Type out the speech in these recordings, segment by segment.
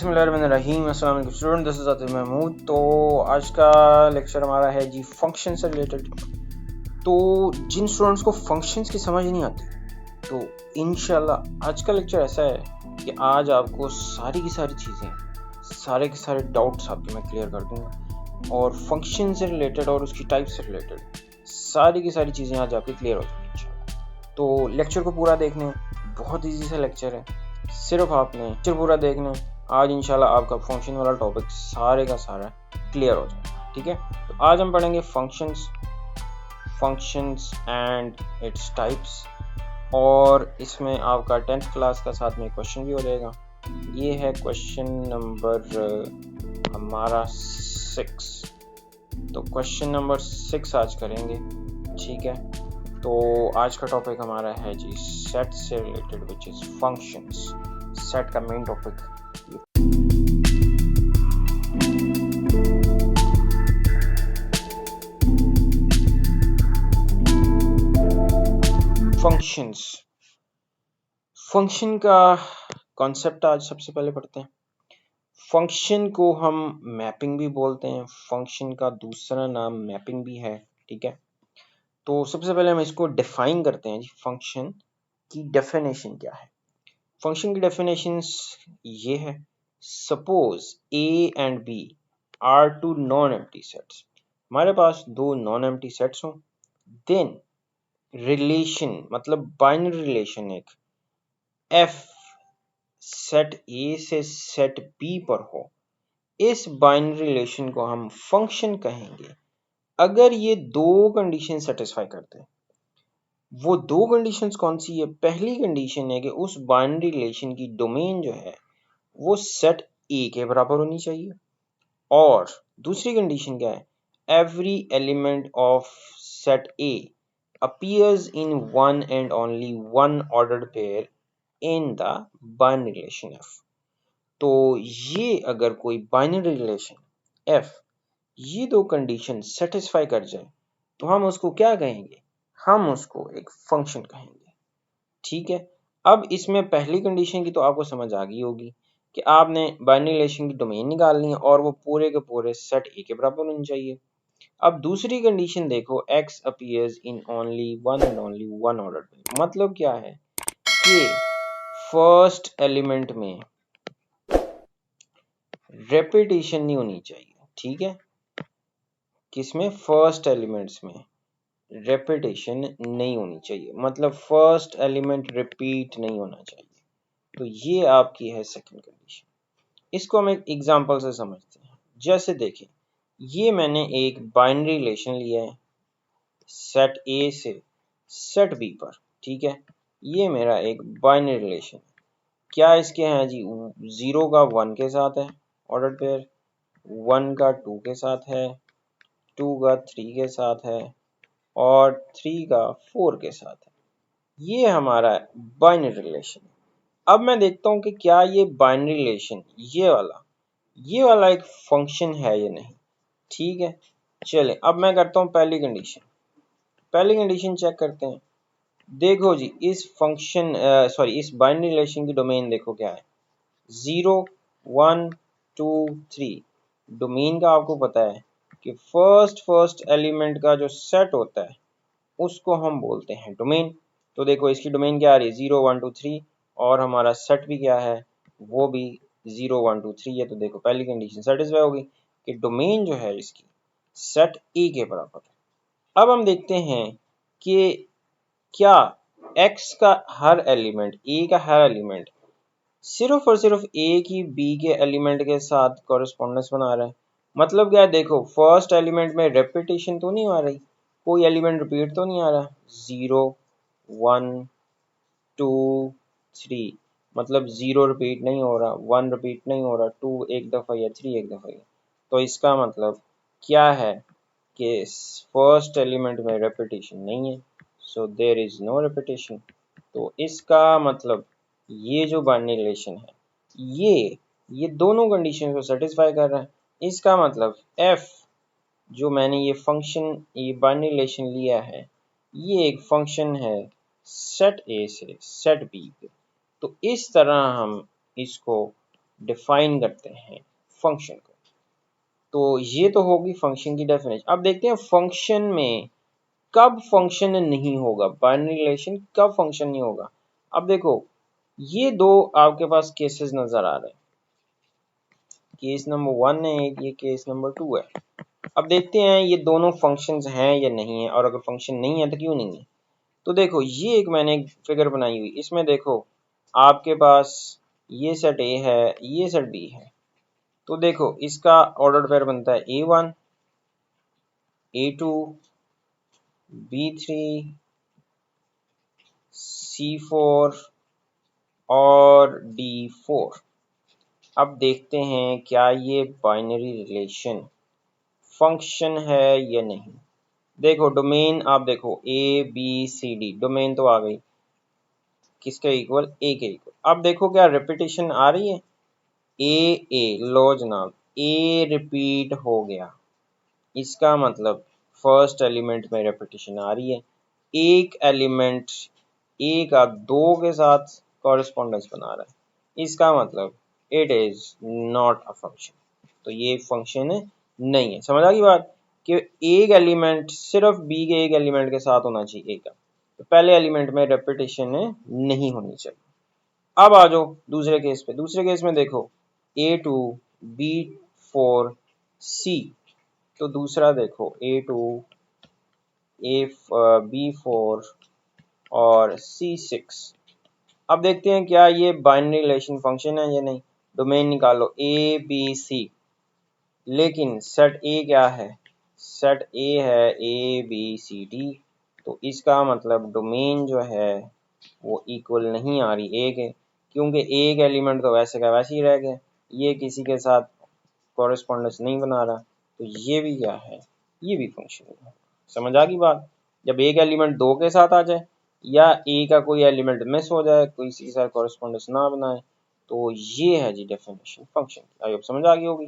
बिस्मिल्लाहिर्रहमानिर्रहीम। अस्सलाम वालेकुम student, this is Atif Mahmood. तो आज का लेक्चर हमारा है जी फंक्शन से रिलेटेड। तो जिन स्टूडेंट्स को फंक्शंस की समझ नहीं आती, तो इंशाल्लाह आज का लेक्चर ऐसा है कि आज आपको सारी की सारी चीज़ें, सारे के सारे डाउट्स आपके मैं क्लियर कर दूँगा, और फंक्शन से रिलेटेड और उसकी टाइप से रिलेटेड सारी की सारी चीज़ें आज आपकी क्लियर हो जाएंगी इंशाल्लाह। तो लेक्चर को पूरा देखने, बहुत ईजी सा लेक्चर है, सिर्फ आपने लेक्चर पूरा देखना। आज इंशाल्लाह आपका फंक्शन वाला टॉपिक सारे का सारा क्लियर हो जाएगा, ठीक है। तो आज हम पढ़ेंगे फंक्शंस एंड इट्स टाइप्स, और इसमें आपका 10th क्लास का साथ में क्वेश्चन भी हो जाएगा। ये है क्वेश्चन नंबर हमारा 6। तो क्वेश्चन नंबर 6 आज करेंगे, ठीक है। तो आज का टॉपिक हमारा है जी सेट से related, which is functions. Set का मेन टॉपिक फंक्शंस। फंक्शन का कॉन्सेप्ट आज सबसे पहले पढ़ते हैं। फंक्शन को हम मैपिंग भी बोलते हैं, फंक्शन का दूसरा नाम मैपिंग भी है, ठीक है। तो सबसे पहले हम इसको डिफाइन करते हैं जी। फंक्शन की डेफिनेशन क्या है? फंक्शन की डेफिनेशन ये है, suppose A and B are two non empty sets. हमारे पास दो नॉन एम्प्टी सेट्स हों, देन रिलेशन मतलब बाइनरी रिलेशन एक एफ सेट ए से सेट बी पर हो, इस बाइनरी रिलेशन को हम फंक्शन कहेंगे अगर ये दो कंडीशन सेटिस्फाई करते हैं। वो दो कंडीशंस कौन सी है? पहली कंडीशन है कि उस बाइनरी रिलेशन की डोमेन जो है वो सेट ए के बराबर होनी चाहिए, और दूसरी कंडीशन क्या है? Every element of set A appears in one and only one ordered pair in the binary relation F। तो ये अगर कोई बाइनरी रिलेशन F ये दो कंडीशन सेटिस्फाई कर जाए तो हम उसको क्या कहेंगे? हम उसको एक फंक्शन कहेंगे, ठीक है। अब इसमें पहली कंडीशन की तो आपको समझ आ गई होगी कि आपने बाइनरी रिलेशन की डोमेन निकालनी है और वो पूरे के पूरे सेट ए के बराबर होनी चाहिए। अब दूसरी कंडीशन देखो, x appears in only one and only one ordered pair। मतलब क्या है कि फर्स्ट एलिमेंट में रेपिटेशन नहीं होनी चाहिए, ठीक है। किसमें? फर्स्ट एलिमेंट्स में रेपिटेशन नहीं होनी चाहिए, मतलब फर्स्ट एलिमेंट रिपीट नहीं होना चाहिए। तो ये आपकी है सेकंड कंडीशन। इसको हम एक एग्जांपल से समझते हैं। जैसे देखें, ये मैंने एक बाइनरी रिलेशन लिया है सेट ए से सेट बी पर, ठीक है। ये मेरा एक बाइनरी रिलेशन है। क्या इसके हैं जी? 0 का 1 के साथ है ऑर्डर पेयर, 1 का 2 के साथ है, 2 का 3 के साथ है, और 3 का 4 के साथ है। ये हमारा बाइनरी रिलेशन है। अब मैं देखता हूँ कि क्या ये बाइनरी रिलेशन ये वाला एक फंक्शन है या नहीं, ठीक है। चले अब मैं करता हूँ पहली कंडीशन चेक करते हैं। देखो जी, इस फंक्शन इस बाइनरी रिलेशन की डोमेन देखो क्या है, 0 1 2 3। डोमेन का आपको पता है कि फर्स्ट एलिमेंट का जो सेट होता है उसको हम बोलते हैं डोमेन। तो देखो इसकी डोमेन क्या आ रही है, 0 1 2 3, और हमारा सेट भी क्या है, वो भी 0 1 2 3 है। तो देखो पहली कंडीशन सेटिस्फाई होगी कि डोमेन जो है इसकी सेट ए के बराबर है। अब हम देखते हैं कि क्या x का हर एलिमेंट, a का हर एलिमेंट सिर्फ और सिर्फ a की b के एलिमेंट के साथ कॉरेस्पॉन्डेंस बना रहा है। मतलब क्या है, देखो फर्स्ट एलिमेंट में रेपिटेशन तो नहीं आ रही, कोई एलिमेंट रिपीट तो नहीं आ रहा। 0 1 2 3 मतलब 0 रिपीट नहीं हो रहा, 1 रिपीट नहीं हो रहा, 2 एक दफ़ा या 3 एक दफ़ा या। तो इसका मतलब क्या है कि फर्स्ट एलिमेंट में रेपिटेशन नहीं है, so there is no repetition. तो इसका मतलब ये जो बाइनरी रिलेशन है ये दोनों कंडीशन को सेटिस्फाई कर रहा है। इसका मतलब f जो मैंने ये फंक्शन, ये बाइनरी रिलेशन लिया है, ये एक फंक्शन है सेट ए से सेट बी पे। तो इस तरह हम इसको डिफाइन करते हैं फंक्शन को। तो ये तो होगी फंक्शन की डेफिनेशन। अब देखते हैं फंक्शन में कब फंक्शन नहीं होगा, बाइनरी रिलेशन कब फंक्शन नहीं होगा। अब देखो ये दो आपके पास केसेस नजर आ रहे हैं, केस नंबर 1 है ये केस नंबर 2 है। अब देखते हैं ये दोनों फंक्शंस हैं या नहीं है, और अगर फंक्शन नहीं है तो क्यों नहीं है। तो देखो ये एक मैंने फिगर बनाई हुई, इसमें देखो आपके पास ये सेट ए है, ये सेट बी है। तो देखो इसका ऑर्डर पेयर बनता है A1 A2 B3 C4 और D4। अब देखते हैं क्या ये बाइनरी रिलेशन फंक्शन है या नहीं। देखो डोमेन आप देखो A B C D, domain तो आ गई किसके इक्वल, ए के इक्वल। अब देखो क्या रिपीटेशन आ रही है, ए लो जनाब ए रिपीट हो गया, इसका मतलब फर्स्ट एलिमेंट में रेपिटेशन आ रही है। एक एलिमेंट ए का दो के साथ कॉरेस्पॉन्डेंस बना रहा है, इसका मतलब it is not a function. तो ये फंक्शन नहीं है। समझ आ गई बात कि एक एलिमेंट सिर्फ बी के एक एलिमेंट के साथ होना चाहिए ए का, तो पहले एलिमेंट में रेपिटेशन नहीं होनी चाहिए। अब आ जाओ दूसरे केस पे। दूसरे केस में देखो A2 B4 C, तो दूसरा देखो A2 B4 और C6। अब देखते हैं क्या ये बाइनरी रिलेशन फंक्शन है या नहीं। डोमेन निकालो A B C, लेकिन सेट ए क्या है, सेट ए है A B C D, तो इसका मतलब डोमेन जो है वो इक्वल नहीं आ रही ए के, क्योंकि एक एलिमेंट तो वैसे का वैसे ही रह गया, ये किसी के साथ कॉरेस्पॉन्डेंस नहीं बना रहा, तो ये भी क्या है, ये भी फंक्शन है। समझ आ गई बात। जब एक एलिमेंट दो के साथ आ जाए या ए का कोई एलिमेंट मिस हो जाए, कोई किसी के साथ कॉरेस्पॉन्डेंस ना बनाए, तो ये है जी डेफिनेशन फंक्शन की। आई होप समझ आ गई होगी।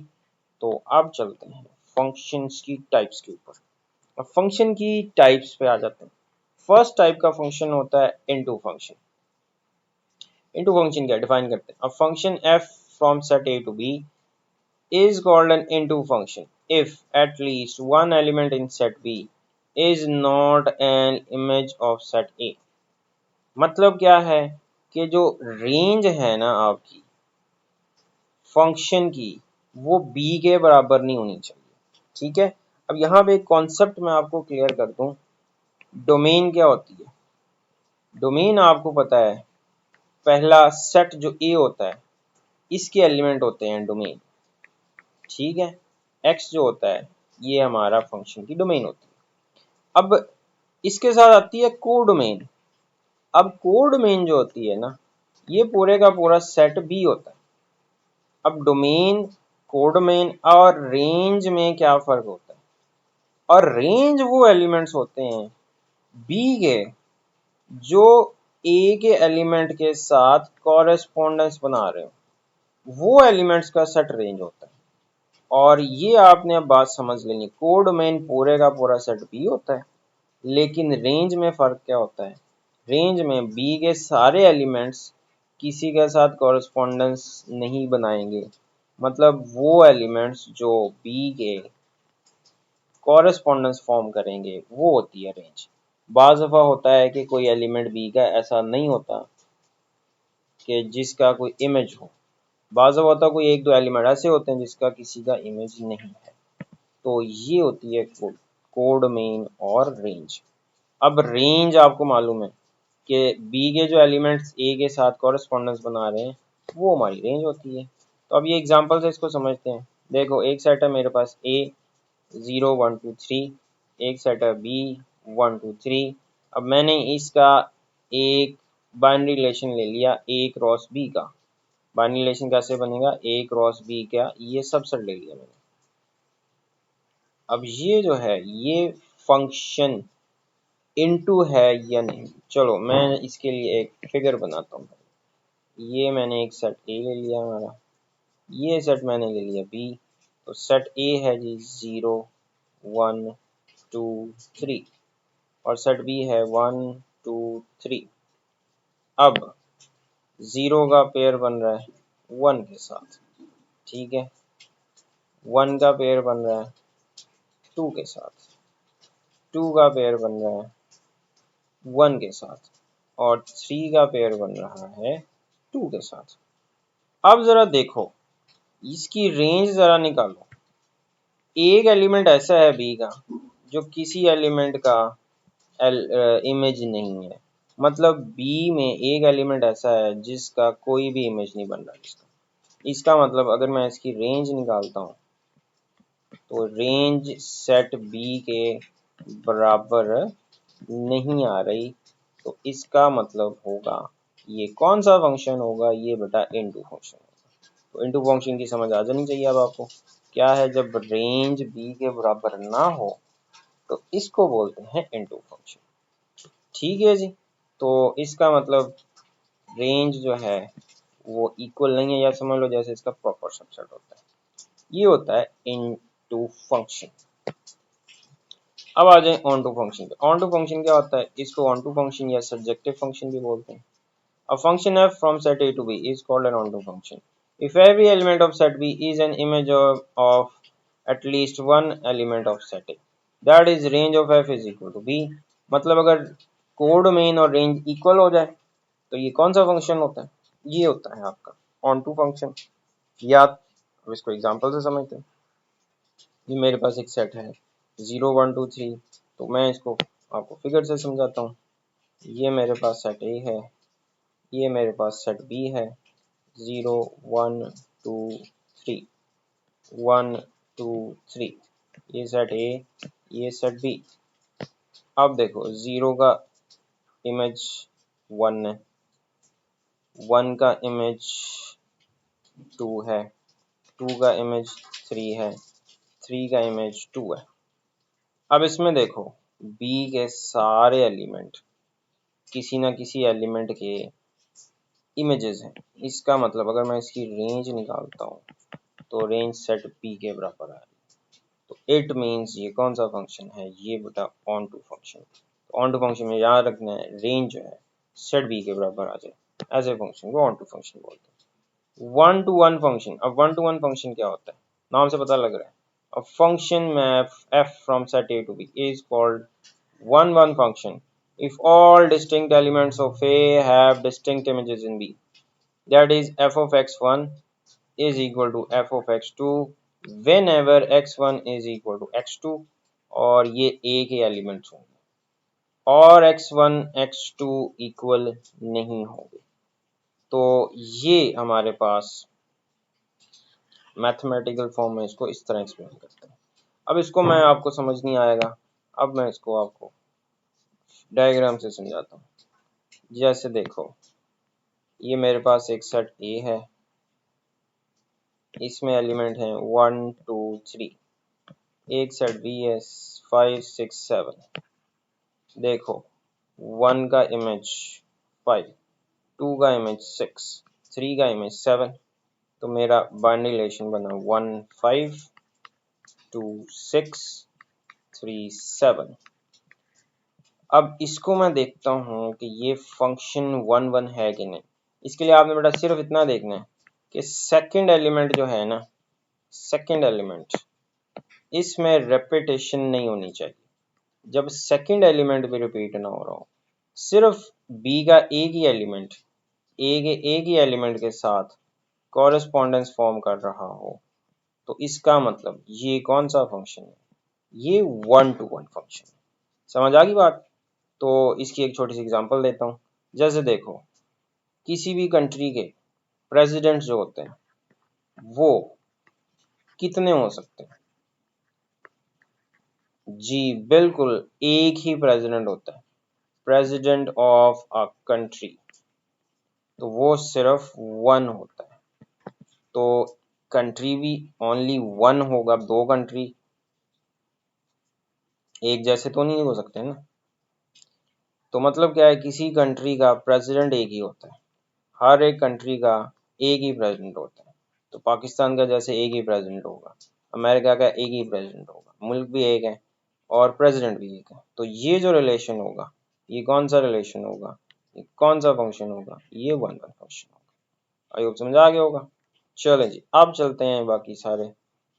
तो अब चलते हैं फंक्शंस की टाइप्स के ऊपर। अब फंक्शन की टाइप्स पे आ जाते हैं। फर्स्ट टाइप का फंक्शन होता है इनटू फंक्शन। इनटू फंक्शन क्या डिफाइन करते हैं, a function f from set a to b is called an into function if at least one element in set b is not an image of set a। मतलब क्या है कि जो range है ना आपकी फंक्शन की, वो b के बराबर नहीं होनी चाहिए। ठीक है। अब यहाँ पे एक कॉन्सेप्ट मैं आपको क्लियर कर दूं, डोमेन क्या होती है। डोमेन आपको पता है, पहला सेट जो ए होता है इसके एलिमेंट होते हैं डोमेन। ठीक है। एक्स जो होता है ये हमारा फंक्शन की डोमेन होती है। अब इसके साथ आती है कोडोमेन। अब कोडोमेन जो होती है ना, ये पूरे का पूरा सेट बी होता है। अब डोमेन, कोडोमेन और रेंज में क्या फर्क होता है, और रेंज वो एलिमेंट्स होते हैं बी के जो ए के एलिमेंट के साथ कॉरेस्पॉन्डेंस बना रहे हो, वो एलिमेंट्स का सेट रेंज होता है। और ये आपने अब बात समझ लेनी, कोड में पूरे का पूरा सेट बी होता है, लेकिन रेंज में फर्क क्या होता है, रेंज में बी के सारे एलिमेंट्स किसी के साथ कॉरेस्पॉन्डेंस नहीं बनाएंगे। मतलब वो एलिमेंट्स जो बी के कॉरेस्पॉन्डेंस फॉर्म करेंगे वो होती है रेंज। बाज़ दफ़ा होता है कि कोई एलिमेंट बी का ऐसा नहीं होता कि जिसका कोई इमेज हो, बाज़ दफ़ा होता कोई एक दो एलिमेंट ऐसे होते हैं जिसका किसी का इमेज नहीं है। तो ये होती है कोड मेन और रेंज। अब रेंज आपको मालूम है कि बी के जो एलिमेंट्स ए के साथ कॉरेस्पॉन्डेंस बना रहे हैं वो हमारी रेंज होती है। तो अब ये एग्जांपल से इसको समझते हैं। देखो एक सेट है मेरे पास ए 0 1 2 3, एक सेट है बी 1 2 3। अब मैंने इसका एक बाइनरी रिलेशन ले लिया ए क्रॉस बी का। बाइनरी रिलेशन कैसे बनेगा, ए क्रॉस बी का ये सबसेट ले लिया मैंने। अब ये जो है ये फंक्शन इनटू है या नहीं, चलो मैं इसके लिए एक फिगर बनाता हूँ। ये मैंने एक सेट ए ले लिया हमारा, ये सेट मैंने ले लिया बी। तो सेट ए है जी 0 1 2 3 और सेट बी है 1 2 3। अब 0 का पेयर बन रहा है 1 के साथ, ठीक है, 1 का पेयर बन रहा है 2 के साथ, 2 का पेयर बन रहा है 1 के साथ, और 3 का पेयर बन रहा है 2 के साथ। अब जरा देखो, इसकी रेंज जरा निकालो। एक एलिमेंट ऐसा है बी का जो किसी एलिमेंट का इमेज नहीं है, मतलब बी में एक एलिमेंट ऐसा है जिसका कोई भी इमेज नहीं बन रहा इसका मतलब अगर मैं इसकी रेंज निकालता हूँ तो रेंज सेट बी के बराबर नहीं आ रही, तो इसका मतलब होगा ये कौन सा फंक्शन होगा, ये बेटा इनटू फंक्शन होगा। तो इनटू फंक्शन की समझ आ जानी चाहिए अब आपको। क्या है, जब रेंज बी के बराबर ना हो तो इसको बोलते हैं इनटू फंक्शन। ठीक है जी, तो इसका मतलब रेंज जो है वो इक्वल नहीं है, या समझ लो जैसे इसका प्रॉपर सबसेट होता है, ये होता है इनटू फंक्शन। अब आ जाए ऑन टू फंक्शन पे। ऑन टू फंक्शन क्या होता है, इसको ऑन टू फंक्शन या सब्जेक्टिव फंक्शन भी बोलते हैं। A function f from set A to B is called an onto function if every element of set B is an image of at least one element of set A, that is range of f is equal to B। मतलब अगर codomain और range equal हो जाए तो ये कौन सा function होता है, ये होता है आपका ऑन टू फंक्शन। या अब इसको एग्जांपल से समझते हैं। ये मेरे पास एक सेट है 0 1 2 3, तो मैं इसको आपको फिगर से समझाता हूँ। ये मेरे पास सेट ए है, ये मेरे पास सेट बी है, 0 1 2 3 1 2 3, ये सेट ए, ये सेट बी। अब देखो 0 का इमेज 1 है, 1 का इमेज 2 है, 2 का इमेज 3 है, 3 का इमेज 2 है। अब इसमें देखो बी के सारे एलिमेंट किसी ना किसी एलिमेंट के इमेजेस हैं। इसका मतलब अगर मैं इसकी रेंज निकालता हूँ तो रेंज सेट बी के बराबर है, तो इट मीन्स ये कौन सा फंक्शन है, ये बेटा ऑन टू फंक्शन। तो ऑन टू फंक्शन में याद रखना है रेंज जो है सेट बी के बराबर आ जाए, ऐसे फंक्शन को ऑन टू फंक्शन बोलते हैं। वन टू वन फंक्शन, अब वन टू वन फंक्शन क्या होता है, नाम से पता लग रहा है। A function map f from set A to B is called one-one function if all distinct elements of A have distinct images in B. That is, f of x1 is equal to f of x2 whenever x1 is equal to x2 और ये A के elements होंगे और x1 x2 equal नहीं होंगे। तो ये हमारे पास मैथमेटिकल फॉर्म में इसको इस तरह एक्सप्लेन करते हैं। अब इसको मैं आपको समझ नहीं आएगा, अब मैं इसको आपको डायग्राम से समझाता हूँ। जैसे देखो ये मेरे पास एक सेट ए है, इसमें एलिमेंट हैं 1 2 3, एक सेट बी है 5 6 7। देखो 1 का इमेज 5, 2 का इमेज 6, 3 का इमेज 7, तो मेरा बाइनरी रिलेशन बना 1 5 2 6 3 7। अब इसको मैं देखता हूँ कि ये फंक्शन 1 1 है कि नहीं। इसके लिए आपने बेटा सिर्फ इतना देखना है कि सेकंड एलिमेंट जो है ना, सेकंड एलिमेंट इसमें रेपिटेशन नहीं होनी चाहिए। जब सेकंड एलिमेंट भी रिपीट ना हो रहा हो, सिर्फ बी का एक ही एलिमेंट एक ही एलिमेंट के साथ कॉरेस्पॉन्डेंस फॉर्म कर रहा हो, तो इसका मतलब ये कौन सा फंक्शन है, ये 1 to 1 फंक्शन। समझ आ गई बात। तो इसकी एक छोटी सी एग्जांपल देता हूँ। जैसे देखो किसी भी कंट्री के प्रेसिडेंट जो होते हैं वो कितने हो सकते हैं, जी बिल्कुल एक ही प्रेसिडेंट होता है, प्रेसिडेंट ऑफ अ कंट्री, तो वो सिर्फ 1 होता है। तो कंट्री भी ओनली 1 होगा, 2 कंट्री एक जैसे तो नहीं हो सकते ना। तो मतलब क्या है, किसी कंट्री का प्रेसिडेंट एक ही होता है, हर एक कंट्री का एक ही प्रेसिडेंट होता है। तो पाकिस्तान का जैसे एक ही प्रेसिडेंट होगा, अमेरिका का एक ही प्रेसिडेंट होगा, मुल्क भी एक है और प्रेसिडेंट भी एक है। तो ये जो रिलेशन होगा, ये कौन सा रिलेशन होगा, ये कौन सा फंक्शन होगा, ये 1 1 फंक्शन होगा। आई होप समझ आ गया होगा। चलें जी, अब चलते हैं बाकी सारे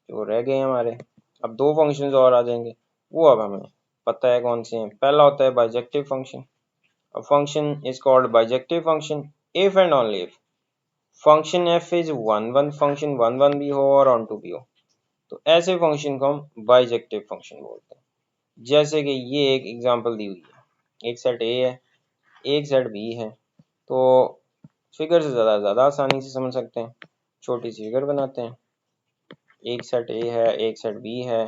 जो रह गए हैं हमारे। अब दो फंक्शंस और आ जाएंगे, वो अब हमें पता है कौन से हैं। पहला होता है bijective function. A function is called bijective function if and only if function F is one one, function one one भी हो और ऑन टू भी हो, तो ऐसे फंक्शन को हम बाइजेक्टिव फंक्शन बोलते हैं। जैसे कि ये एक एग्जांपल दी हुई है, एक सेट ए है, एक सेट बी है, तो फिगर से ज़्यादा आसानी से समझ सकते हैं। छोटी सी फिगर बनाते हैं, एक सेट ए है, एक सेट बी है,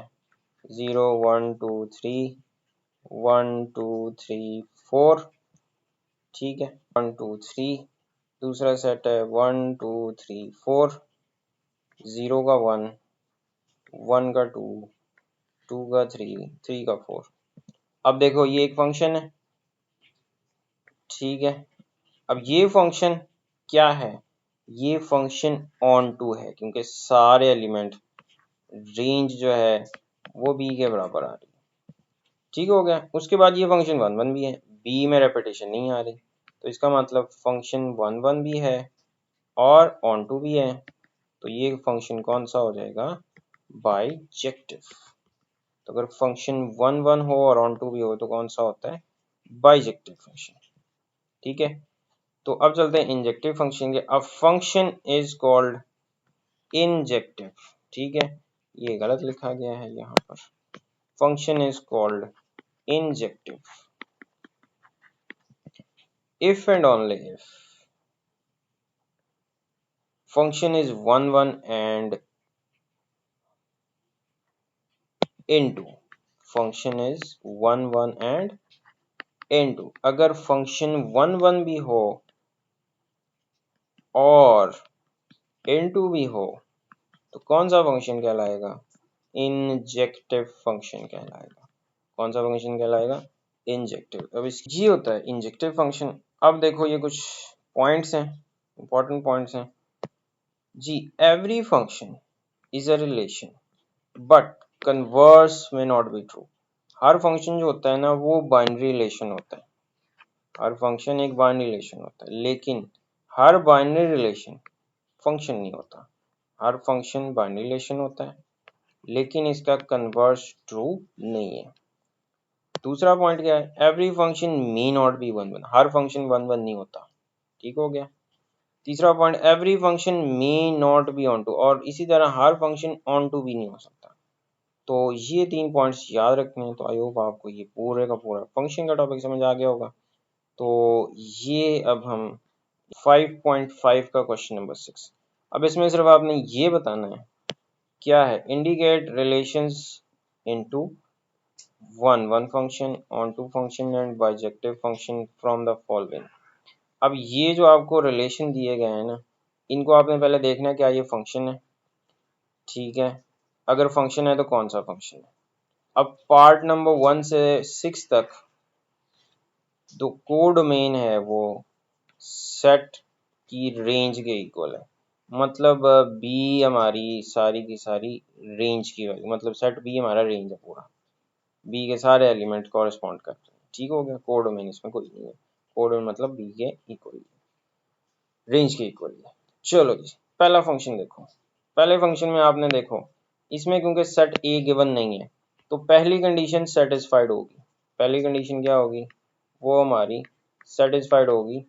0 1 2 3 1 2 3 4, ठीक है, 1 2 3। दूसरा सेट है 1 2 3 4, 0 का 1, 1 का 2, 2 का 3, 3 का 4। अब देखो ये एक फंक्शन है, ठीक है। अब ये फंक्शन क्या है, ये फंक्शन ऑन टू है, क्योंकि सारे एलिमेंट रेंज जो है वो बी के बराबर आ रही है, ठीक हो गया। उसके बाद ये फंक्शन वन वन भी है, बी में रेपिटेशन नहीं आ रही, तो इसका मतलब फंक्शन वन वन भी है और ऑन टू भी है, तो ये फंक्शन कौन सा हो जाएगा, बाइजेक्टिव। तो अगर फंक्शन वन वन हो और ऑन टू भी हो तो कौन सा होता है, बाइजेक्टिव फंक्शन, ठीक है। तो अब चलते हैं इंजेक्टिव फंक्शन के। अब फंक्शन इज कॉल्ड इंजेक्टिव, ठीक है, ये गलत लिखा गया है यहाँ पर। Function is called injective if and only if function is 1 1 and into, function is 1 1 and into, अगर function 1 1 भी हो और into भी हो तो कौन सा फंक्शन कहलाएगा, इंजेक्टिव फंक्शन कहलाएगा। कौन सा फंक्शन कहलाएगा, इंजेक्टिव। अब इस ये होता है इंजेक्टिव फंक्शन। अब देखो ये कुछ पॉइंट्स हैं, इंपॉर्टेंट पॉइंट्स हैं जी। Every function is a relation but converse may not be true. हर फंक्शन जो होता है ना वो बाइनरी रिलेशन होता है, हर फंक्शन एक बाइनरी रिलेशन होता है, लेकिन हर बाइनरी रिलेशन फंक्शन नहीं होता। हर फंक्शन बाइनरी रिलेशन होता है लेकिन इसका कन्वर्स ट्रू नहीं है। दूसरा पॉइंट क्या है, every function may not be one one, हर फंक्शन वन वन नहीं होता, ठीक हो गया। तीसरा point, every function may not be onto, और इसी तरह हर फंक्शन ऑन टू भी नहीं हो सकता। तो ये तीन पॉइंट्स याद रखने हैं। तो आई होप आपको ये पूरे का पूरा फंक्शन का टॉपिक समझ आ गया होगा। तो ये अब हम 5.5 का क्वेश्चन नंबर 6। अब इसमें सिर्फ आपने ये बताना है क्या है, indicate relations into one one function, onto function and bijective function from the following. अब ये जो आपको रिलेशन दिए गए हैं ना, इनको आपने पहले देखना है क्या ये फंक्शन है, ठीक है। अगर फंक्शन है तो कौन सा फंक्शन है। अब पार्ट नंबर 1 से 6 तक जो कोडोमेन है वो सेट की रेंज के इक्वल है, मतलब बी हमारी सारी की सारी रेंज की वैल्यू, मतलब सेट बी हमारा रेंज है पूरा, बी के सारे एलिमेंट कॉरेस्पॉन्ड करते हैं, ठीक हो गया। कोडोमेन इसमें कोई नहीं है, कोडोमेन मतलब बी के इक्वल, रेंज के इक्वल है। चलो जी, पहला फंक्शन देखो। पहले फंक्शन में आपने देखो इसमें क्योंकि सेट ए गिवन नहीं है तो पहली कंडीशन सेटिस्फाइड होगी। पहली कंडीशन क्या होगी, वो हमारी सेटिस्फाइड होगी,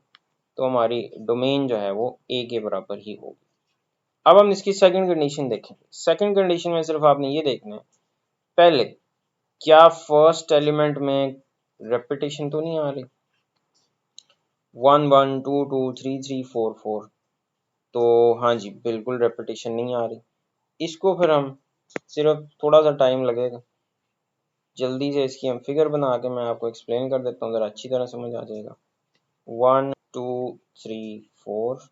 तो हमारी डोमेन जो है वो ए के बराबर ही होगी। अब हम इसकी सेकंड कंडीशन देखेंगे। सेकंड कंडीशन में सिर्फ आपने ये देखना है पहले क्या फर्स्ट एलिमेंट में रेपिटेशन तो नहीं आ रही, 1 1 2 2 3 3 4 4, तो हाँ जी बिल्कुल रेपिटेशन नहीं आ रही। इसको फिर हम सिर्फ थोड़ा सा टाइम लगेगा, जल्दी से इसकी हम फिगर बना के मैं आपको एक्सप्लेन कर देता हूँ, ज़रा अच्छी तरह समझ आ जाएगा। 1 2 3 4,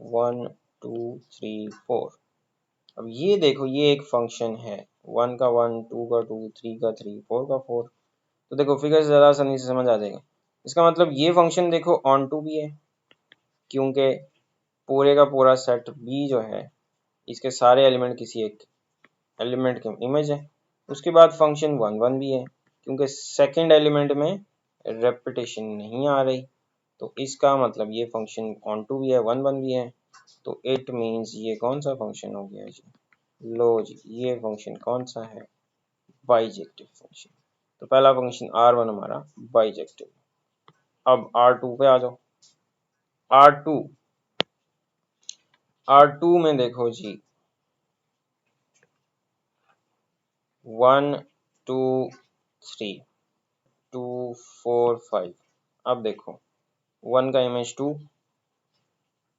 1 2 3 4। अब ये देखो ये एक फंक्शन है, 1 का 1, 2 का 2, 3 का 3, 4 का 4, तो देखो फिगर से ज़्यादा आसानी से समझ आ जाएगा। इसका मतलब ये फंक्शन देखो ऑन टू भी है, क्योंकि पूरे का पूरा सेट बी जो है इसके सारे एलिमेंट किसी एक एलिमेंट की इमेज है। उसके बाद फंक्शन वन वन भी है, क्योंकि सेकंड एलिमेंट में रेपिटेशन नहीं आ रही, तो इसका मतलब ये फंक्शन ऑन टू भी है, वन वन भी है। तो इट मीन्स ये कौन सा फंक्शन हो गया जी? लो जी, ये फंक्शन कौन सा है? Bijective function. तो पहला फंक्शन R1 हमारा बाइजेक्टिव। अब R2 पे आ जाओ। R2 R2 में देखो जी 1 2 3 2 4 5। अब देखो 1 का इमेज 2,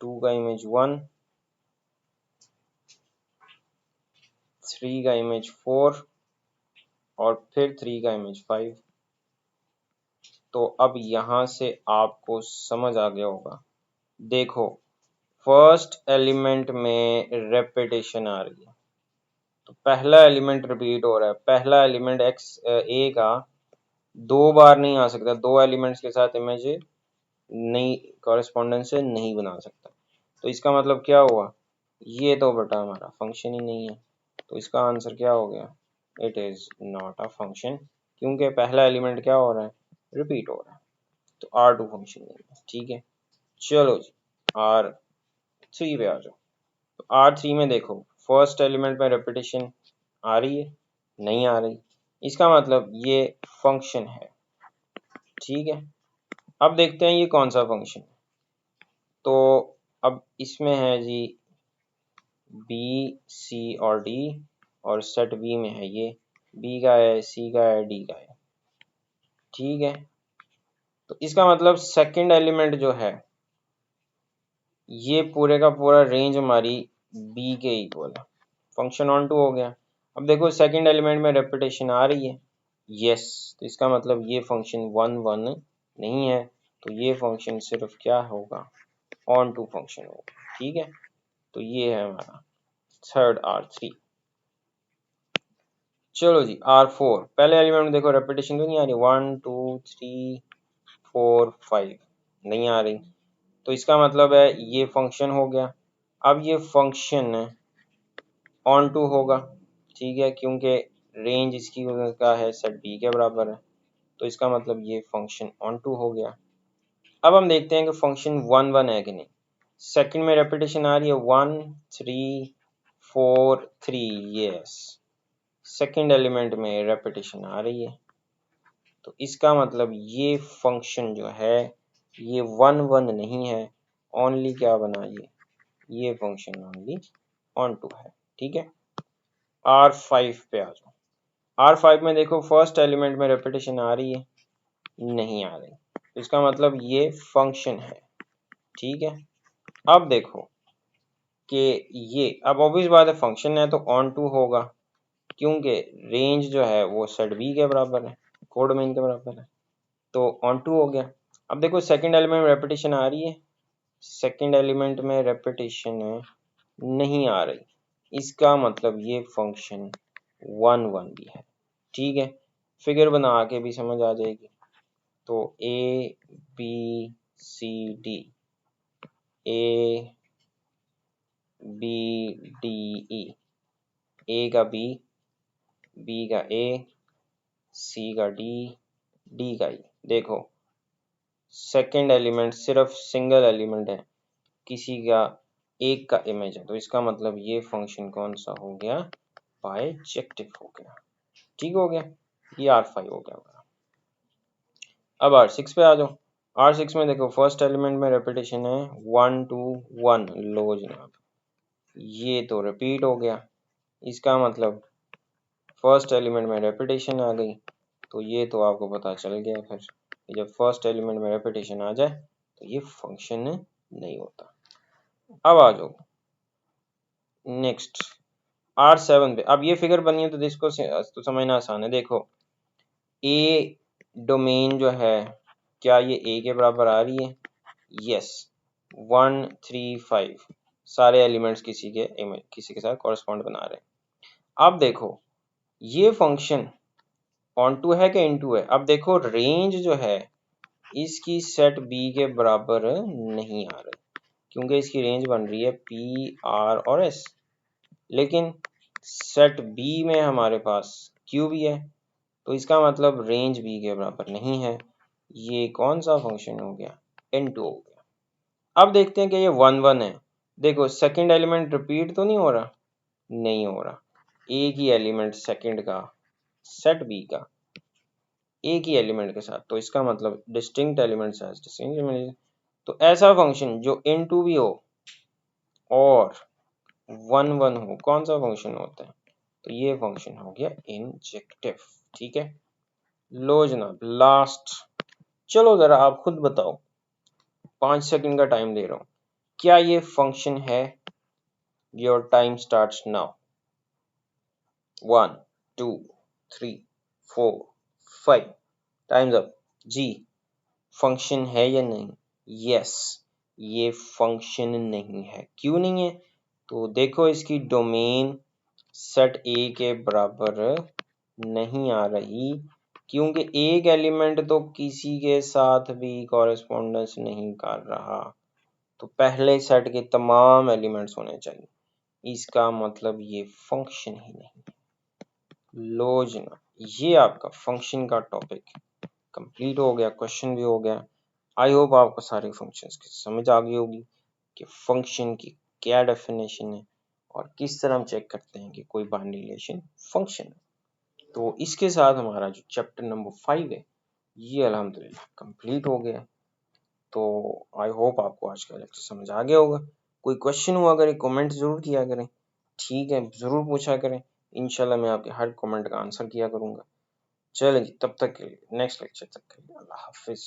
2 का इमेज 1, 3 का इमेज 4 और फिर 3 का इमेज 5। तो अब यहाँ से आपको समझ आ गया होगा। देखो फर्स्ट एलिमेंट में रेपिटेशन आ रही है, तो पहला एलिमेंट रिपीट हो रहा है। पहला एलिमेंट एक्स ए का 2 बार नहीं आ सकता, 2 एलिमेंट्स के साथ इमेज नहीं कॉरेस्पॉन्डेंस से नहीं बना सकता। तो इसका मतलब क्या हुआ? ये तो बेटा हमारा फंक्शन ही नहीं है। तो इसका आंसर क्या हो गया? It is not a function, क्योंकि पहला एलिमेंट क्या हो रहा है? रिपीट हो रहा है। तो R2 फंक्शन नहीं है। ठीक है, चलो जी R3 पे आ जाओ। तो R3 में देखो फर्स्ट एलिमेंट में रेपिटेशन आ रही है? नहीं आ रही। इसका मतलब ये फंक्शन है। ठीक है, अब देखते हैं ये कौन सा फंक्शन है। तो अब इसमें है जी बी सी और डी, और सेट बी में है ये बी का है, सी का है, डी का है। ठीक है, तो इसका मतलब सेकंड एलिमेंट जो है ये पूरे का पूरा रेंज हमारी बी के इक्वल है। फंक्शन ऑन टू हो गया। अब देखो सेकंड एलिमेंट में रेपिटेशन आ रही है, यस, तो इसका मतलब ये फंक्शन 1 1 नहीं है। तो ये फंक्शन सिर्फ क्या होगा? ऑन टू फंक्शन होगा। ठीक है, तो ये है हमारा थर्ड R3। चलो जी R4, पहले एलिमेंट में देखो रेपिटेशन तो नहीं आ रही, 1 2 3 4 5 नहीं आ रही। तो इसका मतलब है ये फंक्शन हो गया। अब ये फंक्शन ऑन टू होगा। ठीक है, क्योंकि रेंज इसकी का है सेट बी के बराबर है। तो इसका मतलब ये फंक्शन ऑन टू हो गया। अब हम देखते हैं कि फंक्शन 1 1 है कि नहीं। सेकंड में रेपिटेशन आ रही है 1 3 4 3, यस, सेकंड एलिमेंट में रेपिटेशन आ रही है। तो इसका मतलब ये फंक्शन जो है ये 1 1 नहीं है, ओनली क्या बना ये फंक्शन ओनली ऑन टू है। ठीक है, R5 पे आ जाओ। R5 में देखो फर्स्ट एलिमेंट में रेपिटेशन आ रही है? नहीं आ रही। तो इसका मतलब ये फंक्शन है। ठीक है, अब देखो कि ये अब ऑब्वियस बात है फंक्शन है तो ऑन टू होगा, क्योंकि रेंज जो है वो सेट बी के बराबर है, कोड मेन के बराबर है। तो ऑन टू हो गया। अब देखो सेकंड एलिमेंट में रेपिटेशन आ रही है? सेकंड एलिमेंट में रेपिटेशन नहीं आ रही। इसका मतलब ये फंक्शन 1 1 भी है। ठीक है, फिगर बना के भी समझ आ जाएगी। तो A B C D, A B D E, A का बी, बी का ए, सी का डी, डी का ई। देखो सेकंड एलिमेंट सिर्फ सिंगल एलिमेंट है, किसी का एक का इमेज है। तो इसका मतलब ये फंक्शन कौन सा हो गया? बाइजेक्टिव हो गया। ठीक हो गया, ये R5 हो गया हमारा। अब R6 पे आ जाओ। R6 में देखो फर्स्ट एलिमेंट में रेपिटेशन है 1 2 1, लो जनाब, ये तो रिपीट हो गया। इसका मतलब फर्स्ट एलिमेंट में रेपिटेशन आ गई। तो ये तो आपको पता चल गया फिर जब फर्स्ट एलिमेंट में रेपिटेशन आ जाए तो ये फंक्शन नहीं होता। अब आ जाओ नेक्स्ट R7 पे। अब ये फिगर बनी है तो इसको तो समझना आसान है। देखो ए डोमेन जो है क्या ये ए के बराबर आ रही है? यस, 1 3 5 सारे एलिमेंट्स किसी के साथ कॉरेस्पॉन्ड बना रहे हैं। अब देखो ये फंक्शन ऑन टू है कि इन टू है? अब देखो रेंज जो है इसकी सेट बी के बराबर नहीं आ रही, क्योंकि इसकी रेंज बन रही है पी आर और एस, लेकिन सेट बी में हमारे पास क्यू भी है। तो इसका मतलब रेंज बी के बराबर नहीं है। ये कौन सा फंक्शन हो गया? इन टू हो गया। अब देखते हैं कि ये 1 1 है। देखो सेकंड एलिमेंट रिपीट तो नहीं हो रहा, नहीं हो रहा। एक ही एलिमेंट सेकंड का सेट बी का एक ही एलिमेंट के साथ, तो इसका मतलब distinct elements has distinct element. तो ऐसा फंक्शन जो इनटू भी हो और 1 1 हो, कौन सा फंक्शन होता है? तो ये फंक्शन हो गया इंजेक्टिव। ठीक है, लो जनाब लास्ट। चलो जरा आप खुद बताओ, 5 सेकंड का टाइम दे रहा हूँ, क्या ये फंक्शन है? Your time starts now. 1 2 3 4 5, times up. जी, फंक्शन है या नहीं? यस, ये फंक्शन नहीं है। क्यों नहीं है? तो देखो इसकी डोमेन सेट ए के बराबर नहीं आ रही, क्योंकि एक एलिमेंट तो किसी के साथ भी कॉरेस्पॉन्डेंस नहीं कर रहा, तो पहले सेट के तमाम एलिमेंट्स होने चाहिए। इसका मतलब ये फंक्शन ही नहीं। लो जना, ये आपका फंक्शन का टॉपिक कंप्लीट हो गया, क्वेश्चन भी हो गया। आई होप आपको सारे फंक्शंस की समझ आ गई होगी कि फंक्शन की क्या डेफिनेशन है और किस तरह हम चेक करते हैं कि कोई बाइनरी रिलेशन फंक्शन है। तो इसके साथ हमारा जो चैप्टर नंबर 5 है ये अल्हम्दुलिल्लाह कंप्लीट हो गया। तो आई होप आपको आज का लेक्चर समझ आ गया होगा। कोई क्वेश्चन हुआ करें कमेंट जरूर किया करें, ठीक है, जरूर पूछा करें। इंशाल्लाह मैं आपके हर कमेंट का आंसर किया करूंगा। चलें जी, तब तक के लिए नेक्स्ट लेक्चर तक के लिए अल्लाह हाफिज।